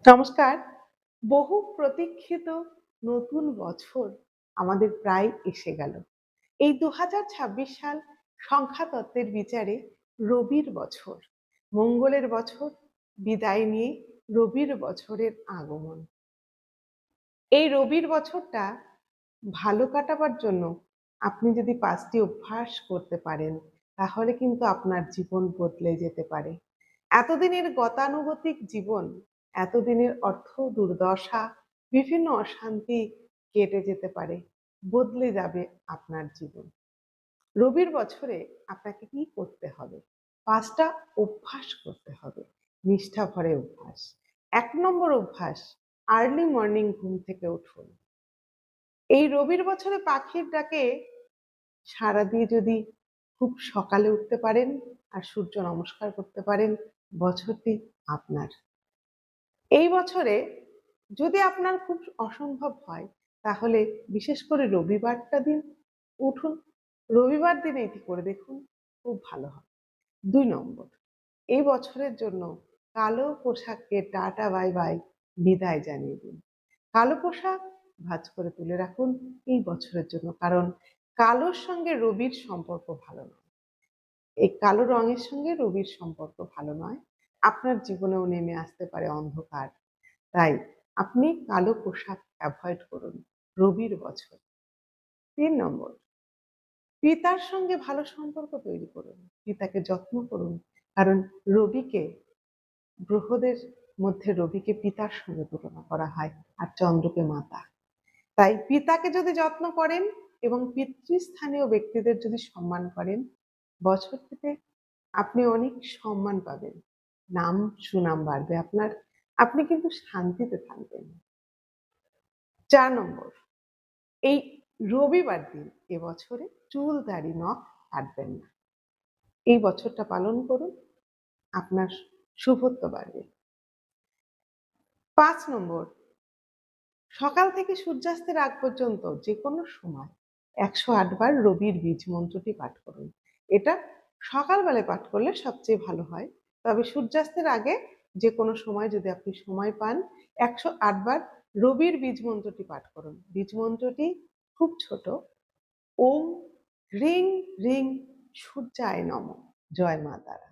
নমস্কার। বহু প্রতীক্ষিত নতুন বছর আমাদের প্রায় এসে গেল। এই ২০২৬ সাল সংখ্যাতত্ত্বের বিচারে রবির বছর, মঙ্গলের বছর বিদায় নিয়ে রবির বছরের আগমন। এই রবির বছরটা ভালো কাটাবার জন্য আপনি যদি ৫টি অভ্যাস করতে পারেন, তাহলে কিন্তু আপনার জীবন বদলে যেতে পারে। এতদিনের গতানুগতিক জীবন, এতদিনের অর্থ দুর্দশা, বিভিন্ন অশান্তি কেটে যেতে পারে। বদলে যাবে আপনার জীবন। রবির বছরে আপনাকে কি করতে হবে? ৫টা অভ্যাস করতে হবে। নিষ্ঠা ভরে অভ্যাস। ১ নম্বর অভ্যাস, আর্লি মর্নিং ঘুম থেকে উঠুন। এই রবির বছরে পাখির ডাকে সাড়া দিয়ে যদি খুব সকালে উঠতে পারেন আর সূর্য নমস্কার করতে পারেন, বছরটি আপনার। এই বছরে যদি আপনার খুব অসম্ভব হয়, তাহলে বিশেষ করে রবিবারটা দিন উঠুন। রবিবার দিন এটি করে দেখুন, খুব ভালো হবে। ২ নম্বর, এই বছরের জন্য কালো পোশাককে টাটা বাই বাই বিদায় জানিয়ে দিন। কালো পোশাক ভাঁজ করে তুলে রাখুন এই বছরের জন্য, কারণ কালোর সঙ্গে রবির সম্পর্ক ভালো নয়। এই কালো রঙের সঙ্গে রবির সম্পর্ক ভালো নয়। আপনার জীবনেও নেমে আসতে পারে অন্ধকার। তাই আপনি কালো পোশাক অ্যাভয়েড করুন রবির বছর। ৩ নম্বর, পিতার সঙ্গে ভালো সম্পর্ক তৈরি করুন। পিতাকে যত্ন করুন। কারণ রবিকে, গ্রহদের মধ্যে রবিকে পিতার সঙ্গে তুলনা করা হয় আর চন্দ্রকে মাতা। তাই পিতাকে যদি যত্ন করেন এবং পিতৃস্থানীয় ব্যক্তিদের যদি সম্মান করেন, বছরটিতে আপনি অনেক সম্মান পাবেন। নাম সুনাম বাড়বে আপনার। আপনি কিন্তু শান্তিতে থাকবেন। ৪ নম্বর, এই রবিবার দিন এবছরে চুল দাড়ি নখ কাটবেন না। এই বছরটা পালন করুন, আপনার শুভত্ব বাড়বে। ৫ নম্বর, সকাল থেকে সূর্যাস্তের আগ পর্যন্ত যেকোনো সময় ১০৮ বার রবির বীজ মন্ত্রটি পাঠ করুন। এটা সকালবেলায় পাঠ করলে সবচেয়ে ভালো হয়। তবে সূর্যাস্তের আগে যেকোনো সময় যদি আপনি সময় পান, ১০৮ বার রবির বীজ মন্ত্রটি পাঠ করুন। বীজ মন্ত্রটি খুব ছোট। ওম হ্রিং হ্রিং সূর্যায় নমঃ। জয় মা তারা।